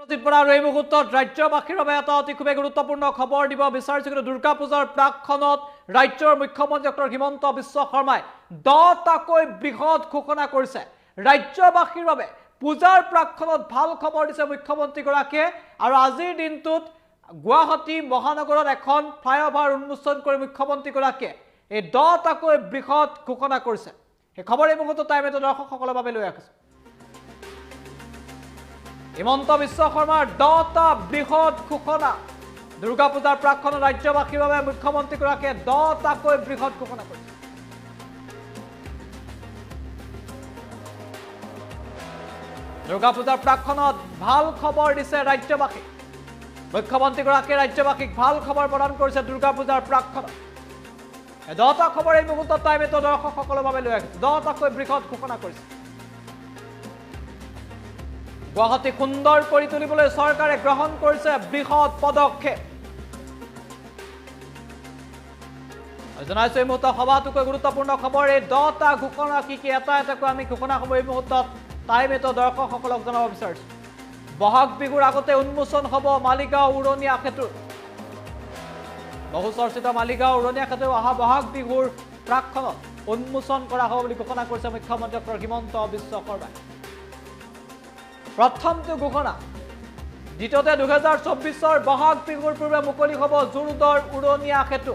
এই মুহূৰ্তত ৰাজ্যবাসীৰ বাবে এটা অতি খুবেই গুৰুত্বপূৰ্ণ খবৰ দিব বিচাৰিছো কিন্তু দুৰ্গা পূজাৰ প্ৰাকখনত ৰাজ্যৰ মুখ্যমন্ত্ৰী ডক্টৰ হিমন্ত বিশ্ব শৰ্মাই 10টাকৈ বৃহৎ ঘোষণা কৰিছে ৰাজ্যবাসীৰ বাবে পূজাৰ প্ৰাকখনত ভাল খবৰ দিছে মুখ্যমন্ত্ৰী গৰাকীয়ে আৰু আজিৰ দিনটোত গুৱাহাটী মহানগৰত এখন ফ্লাইঅভাৰ উন্মোচন কৰি মুখ্যমন্ত্ৰী গৰাকীয়ে এই 10টাকৈ বৃহৎ ঘোষণা কৰিছে এই খবৰ এই মুহূৰ্তত টাইমে দৰ্শকসকলৰ বাবে লৈ আহিছো হিমন্ত বিশ্ব শৰ্মাৰ 10টা বৃহৎ ঘোষণা দুৰ্গা পূজাৰ প্ৰাকখনত ৰাজ্যবাসীৰ বাবে মুখ্যমন্ত্ৰী গৰাকীয়ে 10টাকৈ বৃহৎ ঘোষণা কৰিছে দুৰ্গা পূজাৰ প্ৰাকখনত ভাল খবৰ দিছে ৰাজ্যবাসী মুখ্যমন্ত্ৰী গৰাকীয়ে ৰাজ্যবাসীক ভাল খবৰ প্ৰদান কৰিছে দুৰ্গা পূজাৰ প্ৰাকখনত 10টা খবৰ এই মুহূৰ্তত টাইমে দৰ্শকসকলৰ বাবে লৈ আহিছো 10টাকৈ বৃহৎ ঘোষণা কৰিছে গুৱাহাটী সুন্দৰ কৰি তুলিবলৈ চৰকাৰে গ্ৰহণ কৰিছে বৃহৎ পদক্ষেপ জনাইছো এই মুহূৰ্তত সভাটোকৈ গুৰুত্বপূৰ্ণ খবৰ এই 10টা ঘোষণা কি এটা এটাকৈ আমি ঘোষণা খবৰ এই মুহূৰ্তত টাইমেতো দৰ্শকসকলক জনাব বিচাৰিছো বহাগ বিহুৰ আগতে উন্মোচন হ'ব মালিগাঁও উৰণীয়া সেতু বহু চৰ্চিত মালিগাঁও উৰণীয়া সেতু অহা বহাগ বিহুৰ প্ৰাকখনত উন্মোচন কৰা হ'ব বুলি ঘোষণা কৰিছে মুখ্যমন্ত্ৰী ডক্টৰ হিমন্ত বিশ্ব শৰ্মাই প্ৰথমটো ঘোষণা দ্বিতীয়তে 2024 বহাগ বিহুৰ পূৰ্বে মুকলি হ'ব জোৰদৰ উৰণীয়া সেতু